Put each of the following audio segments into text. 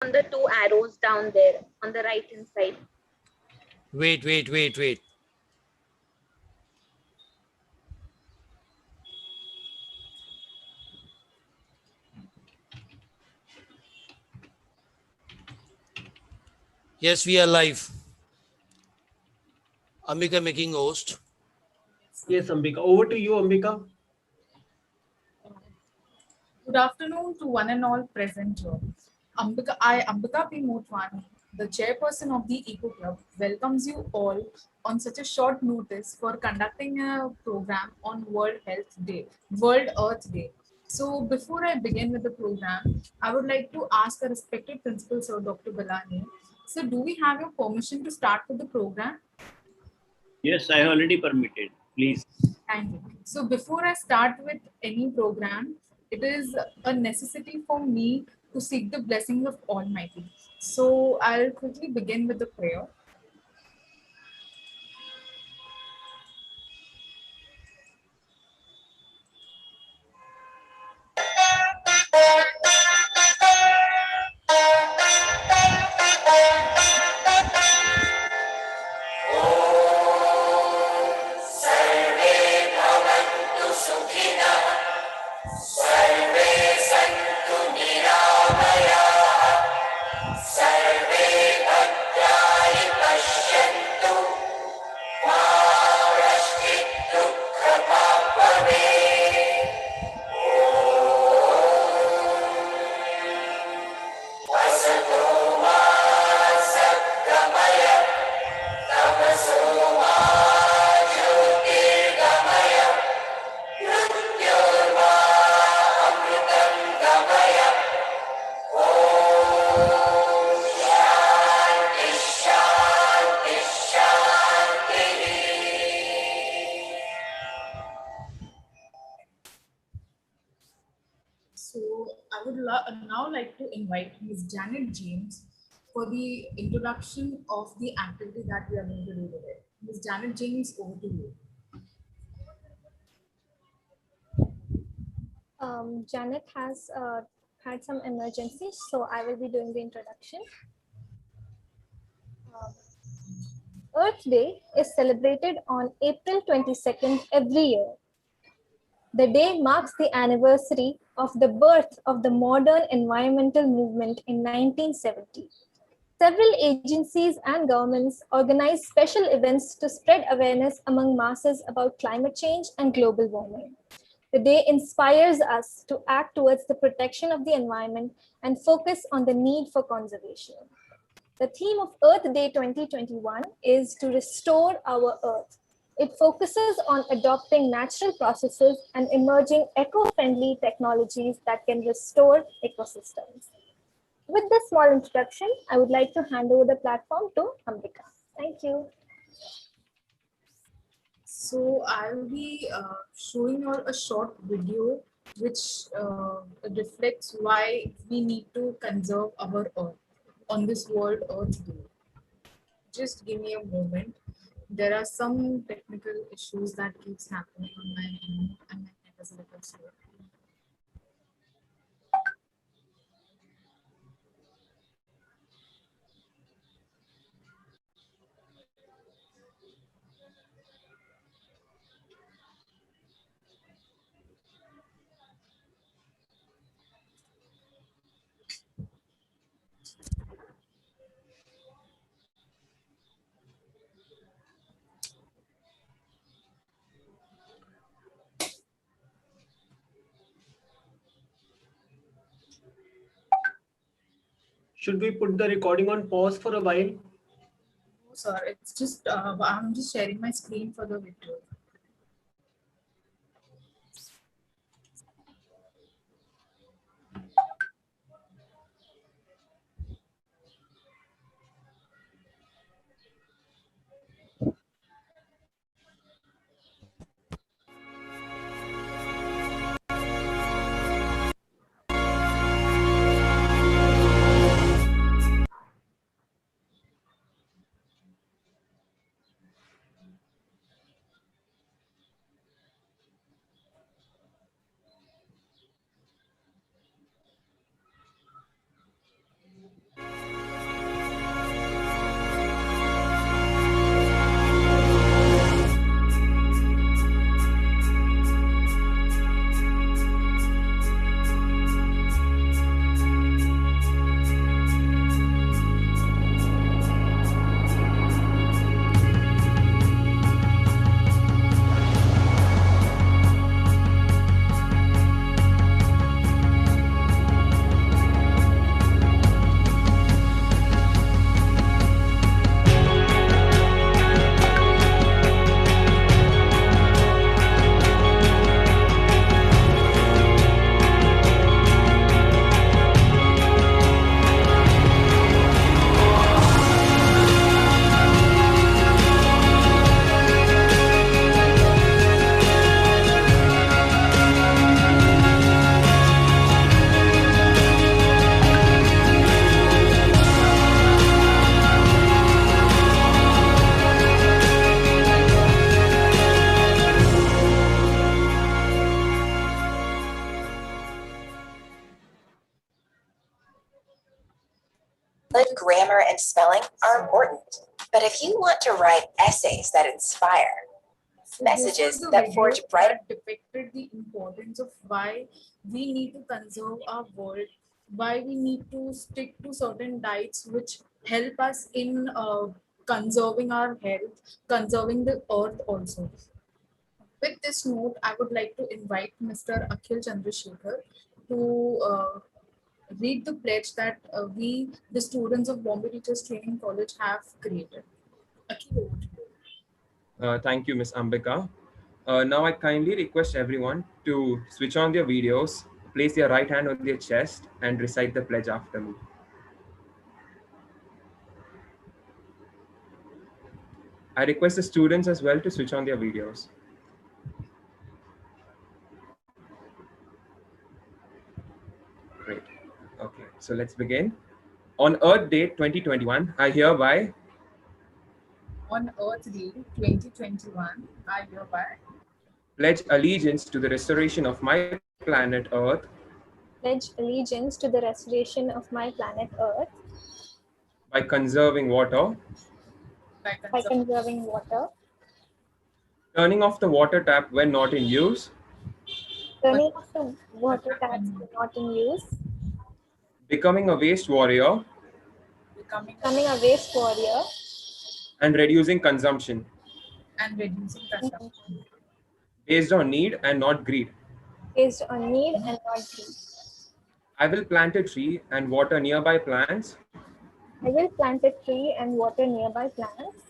on the two arrows down there on the right hand side. Wait. Yes, we are live. Ambika making host. Yes, Ambika. Over to you, Ambika. Good afternoon to one and all present here. Ambika P. Motwani, the chairperson of the Eco Club, welcomes you all on such a short notice for conducting a program on World Earth Day. So before I begin with the program, I would like to ask a respected principal, Sir Dr. Balani. So do we have your permission to start with the program? Yes, I already permitted. Please. Thank you. So before I start with any program, it is a necessity for me to seek the blessings of Almighty. So I'll quickly begin with the prayer. So I would now like to invite Ms. Janet James for the introduction of the activity that we are going to do today. Ms. Janet James, over to you. Janet has had some emergency, so I will be doing the introduction. Earth Day is celebrated on April 22nd every year. The day marks the anniversary of the birth of the modern environmental movement in 1970. Several agencies and governments organize special events to spread awareness among masses about climate change and global warming. The day inspires us to act towards the protection of the environment and focus on the need for conservation. The theme of Earth Day 2021 is to restore our Earth. It focuses on adopting natural processes and emerging eco-friendly technologies that can restore ecosystems. With this small introduction, I would like to hand over the platform to Ambika. Thank you. So I'll be showing you a short video which reflects why we need to conserve our Earth on this World Earth Day. Just give me a moment. There are some technical issues that keeps happening on my end and my net is a little slow. Should we put the recording on pause for a while? Sir, it's just I'm just sharing my screen for the video. Good grammar and spelling are important. But if you want to write essays that inspire, So messages this was the that video forge bright that depicted the importance of why we need to conserve our world, why we need to stick to certain diets which help us in conserving our health, conserving the earth also. With this note, I would like to invite Mr. Akhil Chandrasekhar to read the pledge that we, the students of Bombay Teachers Training College, have created. Akhil, over to you. Thank you, Ms. Ambika. Now I kindly request everyone to switch on their videos, place their right hand on their chest, and recite the pledge after me. I request the students as well to switch on their videos. Great. Okay, so let's begin. On Earth Day 2021, I hereby On Earth Day 2021, I hereby pledge allegiance to the restoration of my planet Earth Pledge allegiance to the restoration of my planet Earth by conserving water, by conserving water, turning off the water tap when not in use, turning off the water taps when not in use, becoming a waste warrior, becoming a waste warrior, and reducing consumption and reducing consumption based on need and not greed. based on need and not greed. I will plant a tree and water nearby plants, I will plant a tree and water nearby plants,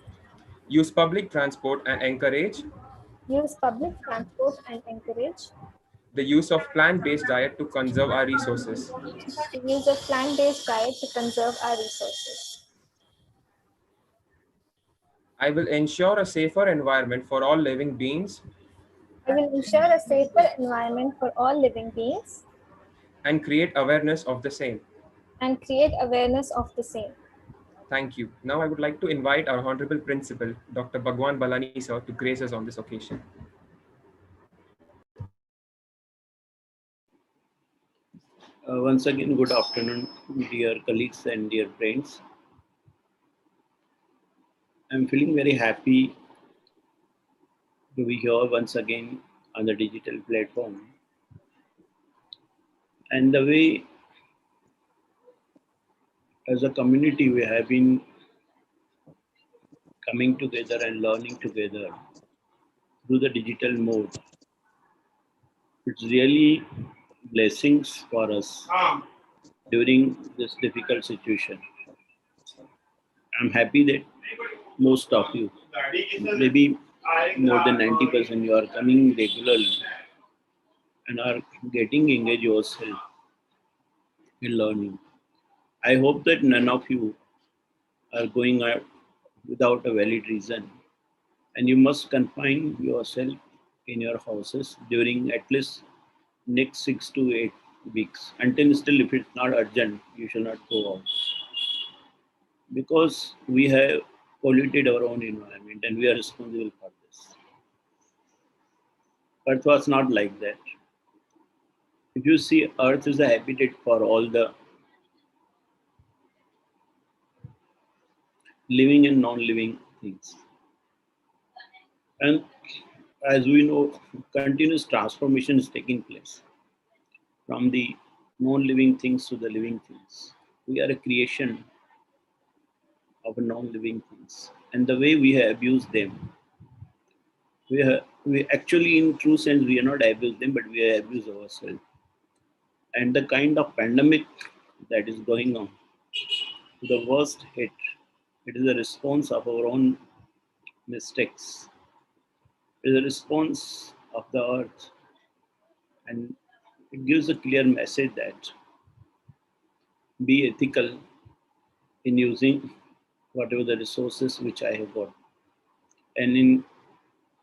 use public transport and encourage use public transport and encourage the use of plant-based diet to conserve our resources. the use of plant-based diet to conserve our resources. I will ensure a safer environment for all living beings I will ensure a safer environment for all living beings and create awareness of the same. and create awareness of the same. Thank you. Now I would like to invite our Honorable Principal, Dr. Bhagwan Balani sir, to grace us on this occasion. Once again, good afternoon, dear colleagues and dear friends. I'm feeling very happy to be here once again on the digital platform. And the way, as a community, we have been coming together and learning together through the digital mode. It's really blessings for us during this difficult situation. I'm happy that most of you, maybe more than 90%, you are coming regularly and are getting engaged yourself in learning. I hope that none of you are going out without a valid reason, and you must confine yourself in your houses during at least next 6 to 8 weeks. Until still, if it's not urgent, you should not go out, because we have polluted our own environment and we are responsible for this. Earth was not like that. If you see, Earth is a habitat for all the living and non-living things. And as we know, continuous transformation is taking place from the non-living things to the living things. We are a creation of non-living things. And the way we have abused them, we actually, in true sense, we are not abused them, but we have abused ourselves. And the kind of pandemic that is going on, the worst hit, it is a response of our own mistakes. It is a response of the earth. And it gives a clear message that be ethical in using whatever the resources which I have got. And in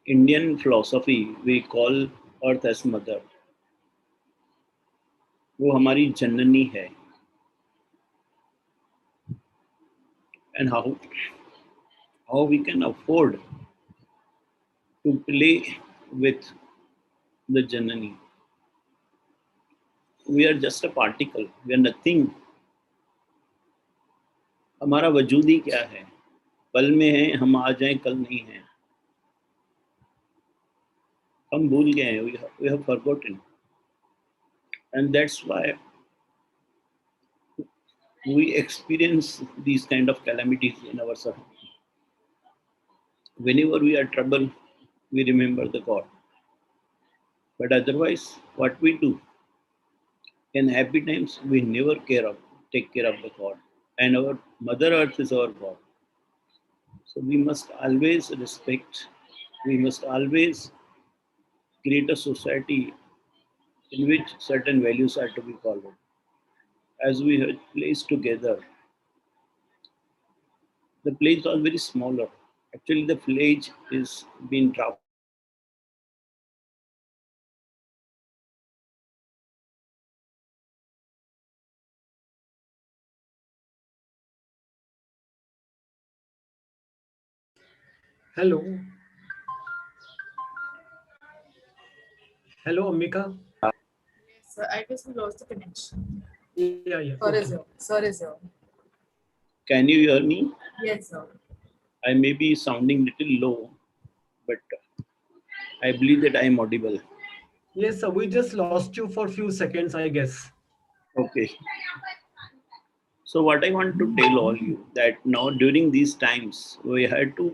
Indian philosophy, we call earth as mother. वो हमारी जननी है. And how we can afford to play with the janani. We are just a particle. We are nothing हमारा वजूद ही क्या है, पल में है, हम आज हैं कल नहीं हैं, हम भूल गए हैं, we have forgotten, and that's why we experience these kind of calamities in our surroundings. Whenever we are troubled, we remember the God, but otherwise what we do in happy times, we never take care of the God, and our mother earth is our God. So we must always respect, we must always create a society in which certain values are to be followed. As we had placed together, the place was very smaller. Actually, the village is being dropped. Hello. Hello, Ambika. So I guess we lost the connection. Yeah. Sorry, Okay. sir. Sorry, sir. Can you hear me? Yes, sir. I may be sounding little low, but I believe that I am audible. Yes, sir. We just lost you for a few seconds, I guess. Okay. So what I want to tell all you that now during these times we had to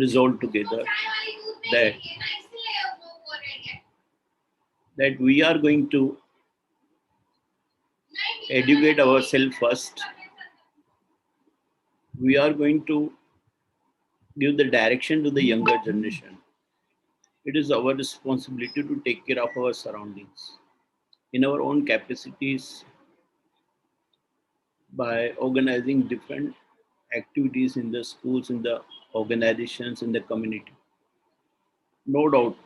resolve together that we are going to educate ourselves first. We are going to give the direction to the younger generation. It is our responsibility to take care of our surroundings in our own capacities by organizing different activities in the schools, in the organizations, in the community. No doubt,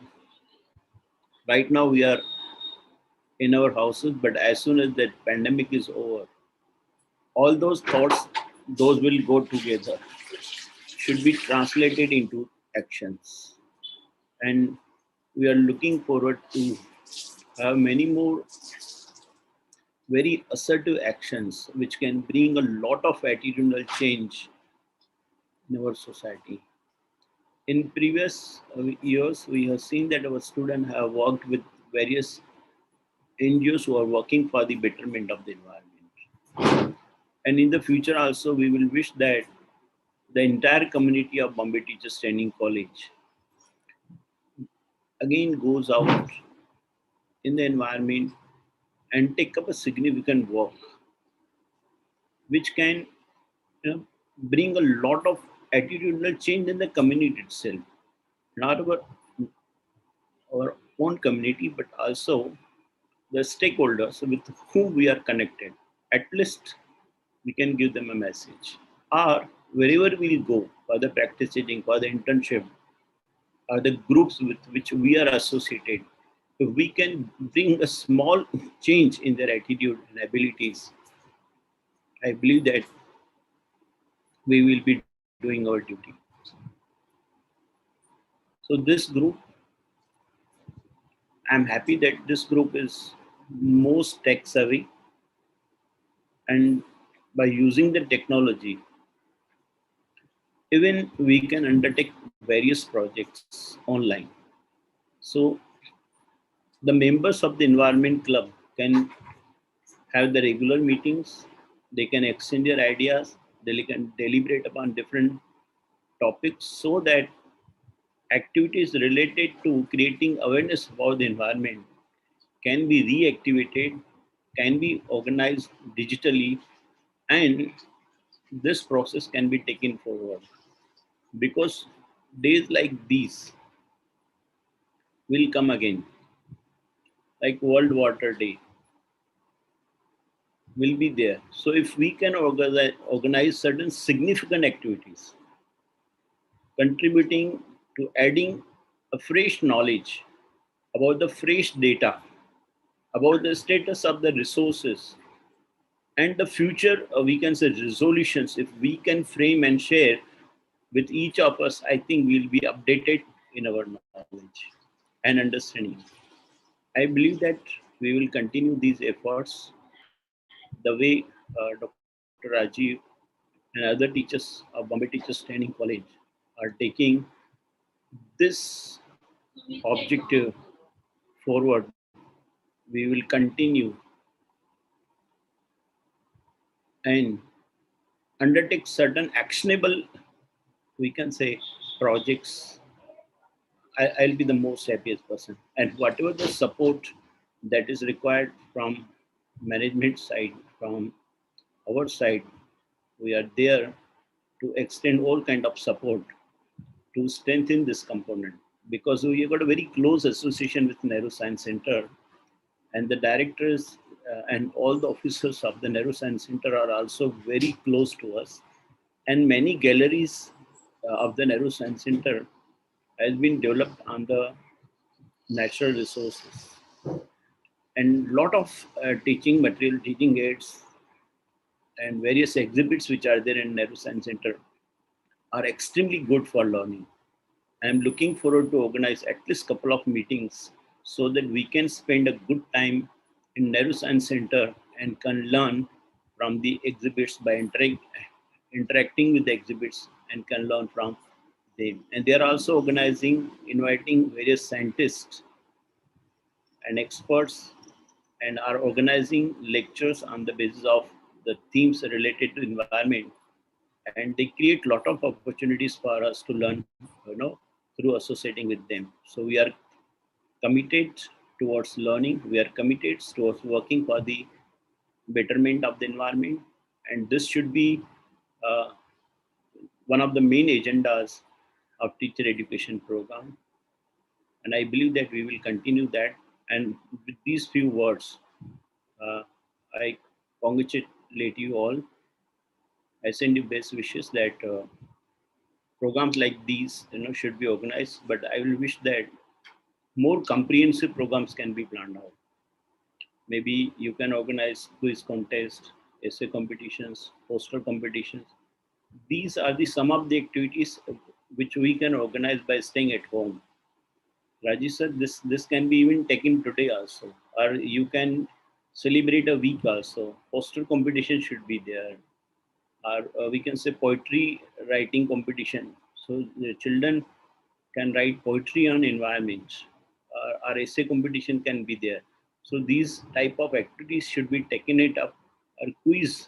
right now we are in our houses, but as soon as that pandemic is over, all those thoughts, those will go together, should be translated into actions. And we are looking forward to have many more very assertive actions which can bring a lot of attitudinal change in our society. In previous years, we have seen that our students have worked with various NGOs who are working for the betterment of the environment. And in the future also, we will wish that the entire community of Bombay Teachers Training College again goes out in the environment and take up a significant work which can bring a lot of attitudinal change in the community itself, not our own community, but also the stakeholders with whom we are connected. At least we can give them a message. Or wherever we go for the practicing, for the internship, or the groups with which we are associated, if we can bring a small change in their attitude and abilities, I believe that we will be doing our duty. So this group, I'm happy that this group is most tech savvy, and by using the technology, even we can undertake various projects online. So the members of the environment club can have the regular meetings, they can exchange their ideas, they can deliberate upon different topics so that activities related to creating awareness about the environment can be reactivated, can be organized digitally, and this process can be taken forward. Because days like these will come again, like World Water Day will be there. So if we can organize certain significant activities, contributing to adding a fresh knowledge about the fresh data, about the status of the resources, and the future, we can say resolutions, if we can frame and share with each of us, I think we'll be updated in our knowledge and understanding. I believe that we will continue these efforts the way Dr. Dr. Rajiv and other teachers of Bombay Teachers Training College are taking this objective forward, we will continue and undertake certain actionable, we can say, projects. I'll be the most happiest person. And whatever the support that is required from management side, from our side, we are there to extend all kind of support to strengthen this component, because we have got a very close association with Nehru Science Center, and the directors and all the officers of the Nehru Science Center are also very close to us. And many galleries of the Nehru Science Center has been developed on the natural resources. And lot of teaching material, teaching aids, and various exhibits which are there in Nehru Science Center are extremely good for learning. I'm looking forward to organize at least couple of meetings so that we can spend a good time in Nehru Science Center and can learn from the exhibits by interacting with the exhibits and can learn from them. And they are also organizing, inviting various scientists and experts, and are organizing lectures on the basis of the themes related to environment. And they create a lot of opportunities for us to learn, through associating with them. So we are committed towards learning. We are committed towards working for the betterment of the environment. And this should be one of the main agendas of teacher education program. And I believe that we will continue that. And with these few words, I congratulate you all. I send you best wishes that programs like these, should be organized. But I will wish that more comprehensive programs can be planned out. Maybe you can organize quiz contest, essay competitions, poster competitions. These are some of the activities which we can organize by staying at home. Rajesh said this can be even taken today also, or you can celebrate a week also. Poster competition should be there. Or we can say poetry writing competition. So the children can write poetry on environment. Our essay competition can be there. So these type of activities should be taken it up. Or quiz.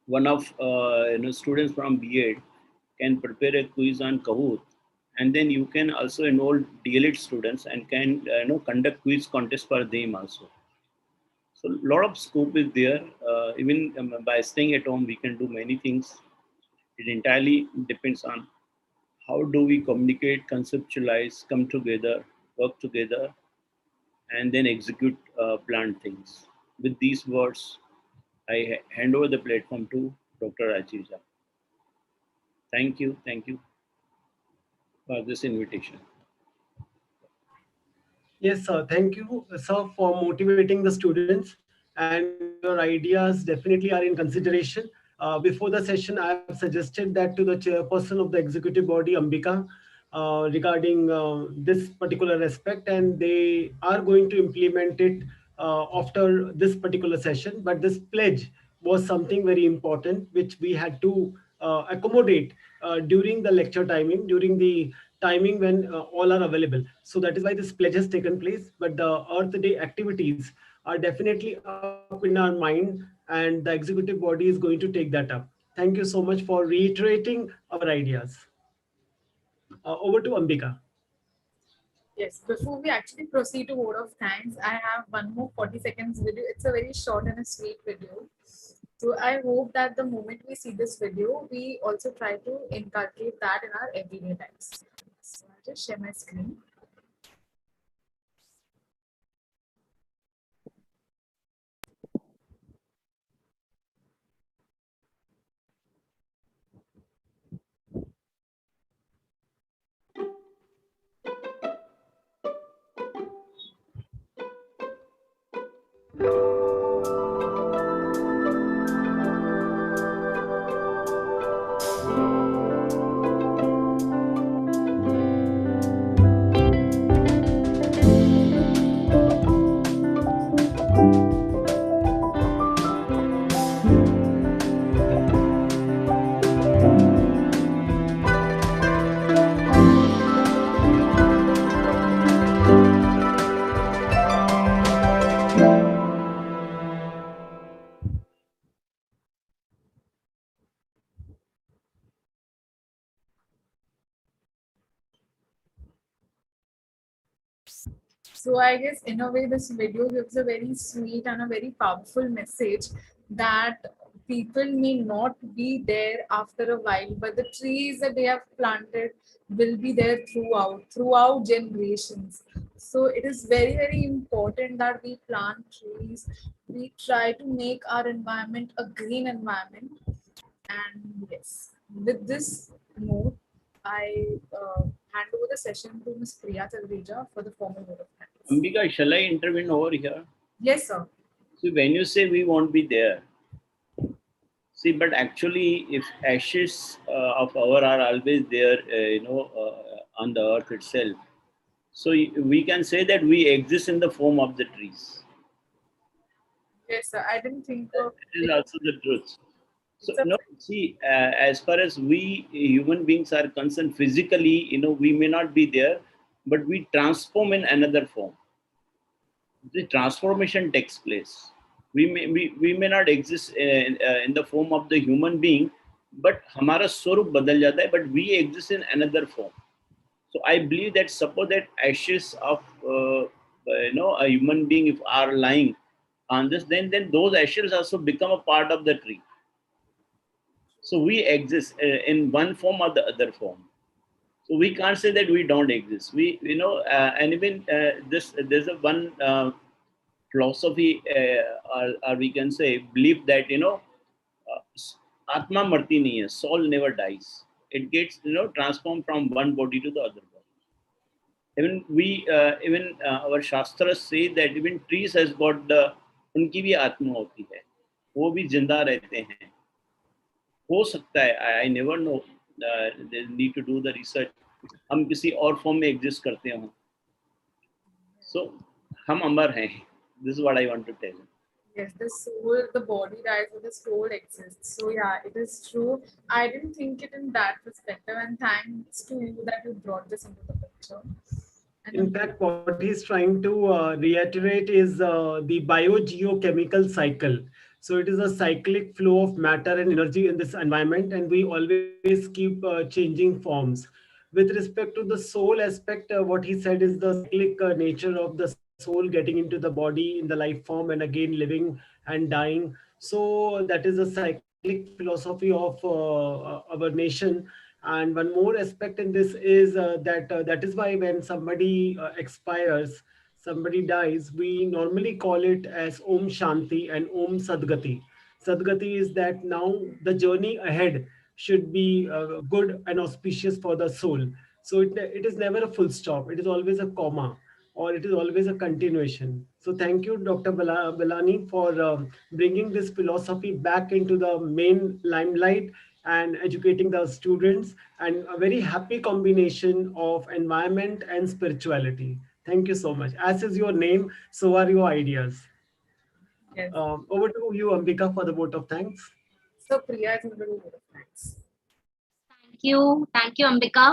One of students from B.Ed can prepare a quiz on Kahoot, and then you can also enroll DLED students and can conduct quiz contest for them also. So a lot of scope is there. Even by staying at home, we can do many things. It entirely depends on how do we communicate, conceptualize, come together, work together, and then execute planned things. With these words, I hand over the platform to Dr. Rajiv. Thank you for this invitation. Yes, sir. Thank you, sir, for motivating the students, and your ideas definitely are in consideration. Before the session, I have suggested that to the chairperson of the executive body, Ambika, regarding this particular aspect, and they are going to implement it after this particular session. But this pledge was something very important, which we had to accommodate during the lecture timing, during the timing when all are available. So that is why this pledge has taken place. But the Earth Day activities are definitely up in our mind, and the executive body is going to take that up. Thank you so much for reiterating our ideas. Over to Ambika. Yes, before we actually proceed to vote of thanks, I have one more 40 seconds video. It's a very short and a sweet video. So I hope that the moment we see this video, we also try to inculcate that in our everyday lives. So I'll just share my screen. So I guess in a way this video gives a very sweet and a very powerful message that people may not be there after a while, but the trees that they have planted will be there throughout generations. So it is very, very important that we plant trees. We try to make our environment a green environment. And yes, with this note, I hand over the session to Ms. Priya Talreja for the formal vote of thanks. Ambika, shall I intervene over here? Yes, sir. See, when you say we won't be there, see, but actually, if ashes of our are always there, on the earth itself, so we can say that we exist in the form of the trees. Yes, sir. I didn't think of That is also the truth. So, It's a- no, see, as far as we human beings are concerned, physically, we may not be there, but we transform in another form. The transformation takes place. We may not exist in the form of the human being, but हमारा स्वरूप बदल जाता है, but we exist in another form. So I believe that suppose that ashes of a human being if are lying on this, then those ashes also become a part of the tree. So we exist in one form or the other form. So we can't say that we don't exist. And even there's a one philosophy, or we can say belief that Atma marti nahi hai, soul never dies. It gets transformed from one body to the other body. Even our shastras say that even trees has got उनकी भी आत्मा होती है, वो भी जिंदा रहते हैं. हो सकता है, I never know, need to do the research, हम किसी और फॉर्म में एग्जिस्ट करते हो. सो हम अमर हैं. This is what I want to tell. yes, the soul, the body dies, but the soul exists. So yeah, it is true. I didn't think it in that perspective, and thanks to you that you brought this into the picture. And In fact, what he's trying to reiterate is the biogeochemical cycle. So it is a cyclic flow of matter and energy in this environment, and we always keep changing forms. With respect to the soul aspect, what he said is the cyclic nature of the soul getting into the body in the life form and again living and dying. So that is a cyclic philosophy of our nation. And one more aspect in this is that is why when somebody expires, somebody dies, we normally call it as Om Shanti and Om Sadgati. Sadgati is that now the journey ahead should be good and auspicious for the soul. So it is never a full stop. It is always a comma, or it is always a continuation. So thank you, Dr. Balani, for bringing this philosophy back into the main limelight and educating the students, and a very happy combination of environment and spirituality. Thank you so much. As is your name, so are your ideas. yes, Over to you, Ambika, for the vote of thanks. so Priya is going to do vote of thanks. Thank you, Ambika.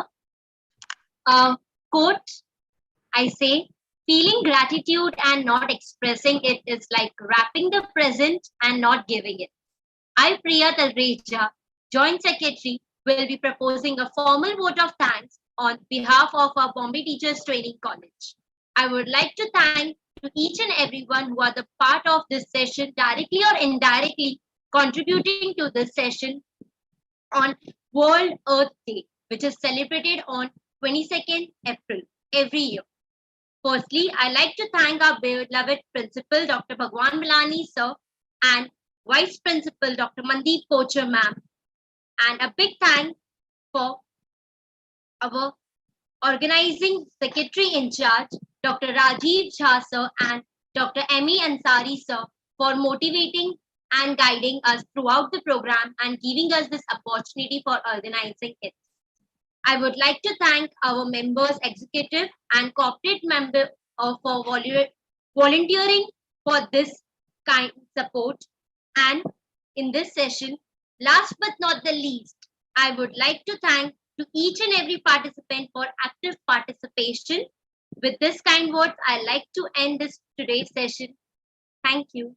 Quote, I say, feeling gratitude and not expressing it is like wrapping the present and not giving it. I, Priya Talreja, Joint Secretary, will be proposing a formal vote of thanks on behalf of our Bombay Teachers Training College. I would like to thank to each and everyone who are the part of this session, directly or indirectly contributing to this session on World Earth Day, which is celebrated on 22nd April every year. Firstly, I'd like to thank our beloved Principal, Dr. Bhagwan Balani, sir, and Vice Principal, Dr. Mandeep Kochar, ma'am. And a big thank for our organizing secretary in charge, Dr. Rajiv Jha, sir, and Dr. M.E. Ansari, sir, for motivating and guiding us throughout the program and giving us this opportunity for organizing it. I would like to thank our members, executive and corporate member for volunteering for this kind support. And in this session, last but not the least, I would like to thank to each and every participant for active participation. With this kind words, I like to end this today's session. Thank you.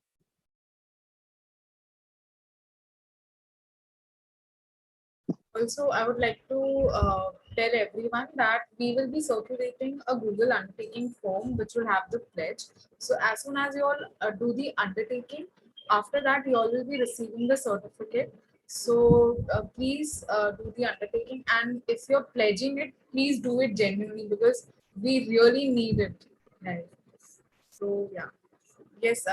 Also, I would like to tell everyone that we will be circulating a Google undertaking form which will have the pledge. So as soon as you all do the undertaking, after that you all will be receiving the certificate. So please do the undertaking, and if you're pledging it, please do it genuinely because we really need it. Right. So yeah. Yes,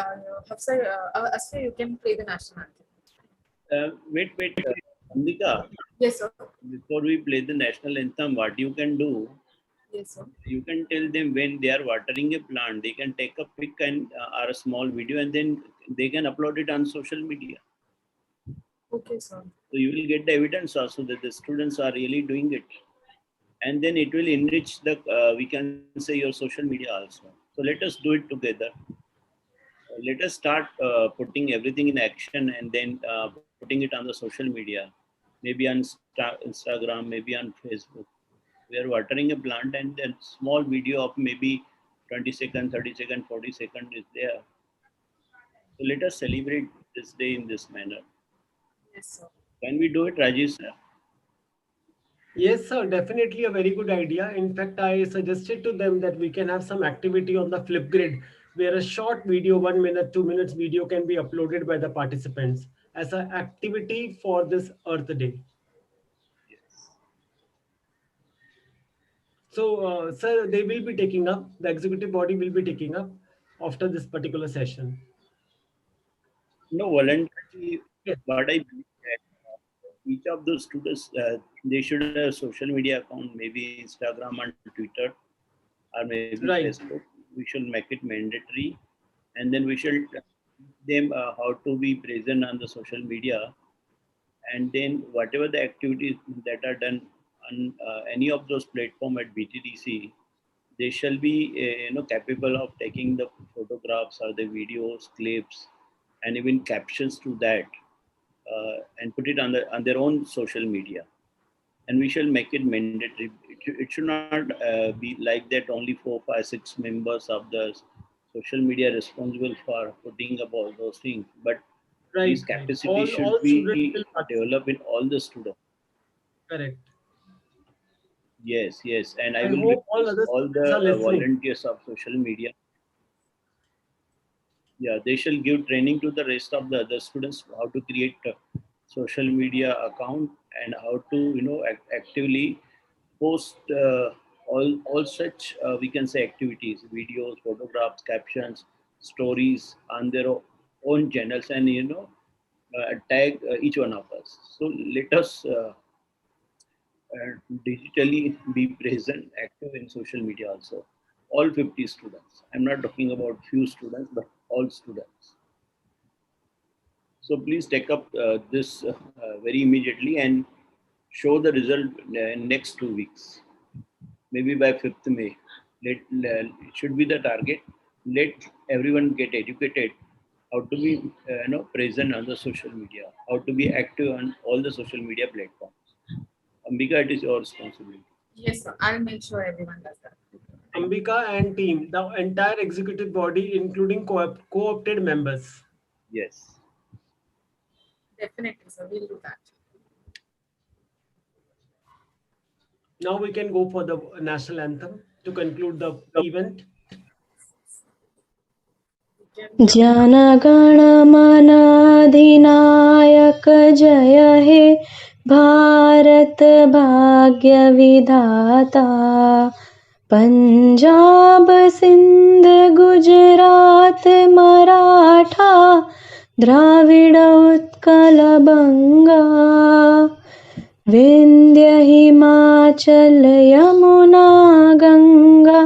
Hafsa, Asya, you can play the national anthem. Wait, Ambika, Yes, sir. before we play the national anthem, what you can do, Yes, sir. you can tell them when they are watering a plant, they can take a pic and or a small video, and then they can upload it on social media. Okay, sir. So you will get the evidence also that the students are really doing it, and then it will enrich the we can say your social media also. So let us do it together. Let us start putting everything in action, and then putting it on the social media, maybe on Instagram, maybe on Facebook. We are watering a plant, and then small video of maybe 20 seconds, 30 seconds, 40 seconds is there. So let us celebrate this day in this manner. Yes, sir. Can we do it, Rajesh sir? Yes, sir, definitely a very good idea. In fact, I suggested to them that we can have some activity on the Flipgrid where a short video, 1 minute, 2 minutes video can be uploaded by the participants as an activity for this Earth Day. So, sir, they will be taking up, the executive body will be taking up after this particular session. No, voluntarily, Yes. but I believe that each of those students, they should have a social media account, maybe Instagram and Twitter, or maybe Right. Facebook. We should make it mandatory, and then we should tell them how to be present on the social media, and then whatever the activities that are done on any of those platforms at BTDC, they shall be capable of taking the photographs or the videos, clips, and even captions to that, and put it on their own social media. And we shall make it mandatory. It should not be like that only 4, 5, 6 members of the social media responsible for putting up all those things. But Right. these Right. capacity should All be students will participate. developed in all the students. Correct. Yes, yes. And I I will hope all request other all students are the listening. volunteers of social media. Yeah, they shall give training to the rest of the other students how to create a social media account and how to actively post all such we can say activities, videos, photographs, captions, stories on their own channels, and tag each one of us. So let us digitally be present, active in social media also. All 50 students. I'm not talking about few students, but all students. So please take up this very immediately and show the result in next 2 weeks. Maybe by 5th May. It should be the target. Let everyone get educated how to be present on the social media, how to be active on all the social media platforms. Ambika, it is your responsibility. Yes, sir. I'll make sure everyone does that. Ambika and team, the entire executive body, including co-opted members. Yes. Definitely, sir. We'll do that. Now we can go for the national anthem to conclude the event. जनगण मन अधिनायक जय हे भारत भाग्य विधाता पंजाब सिंध गुजरात मराठा द्राविड़ उत्कल बंगा विंध्य हिमाचल यमुना गंगा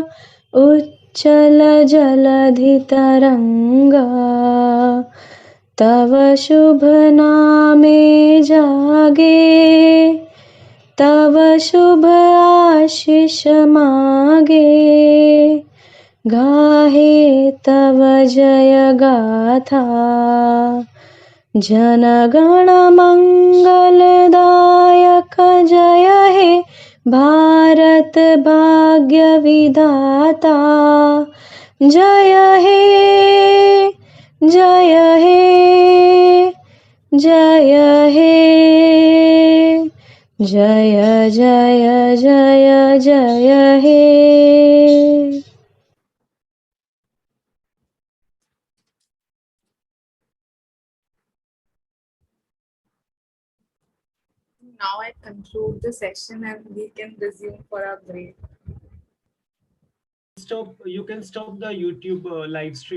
उच्चल जलधि तरंगा तव शुभ नामे जागे तव शुभ आशीष मागे गाहे तव जय गाथा जनगण मंगलदायक जय हे भारत भाग्य विधाता जय हे जय हे जय हे जय जय जय जय हे। Now I conclude the session and we can resume for our break. You can stop the YouTube live stream.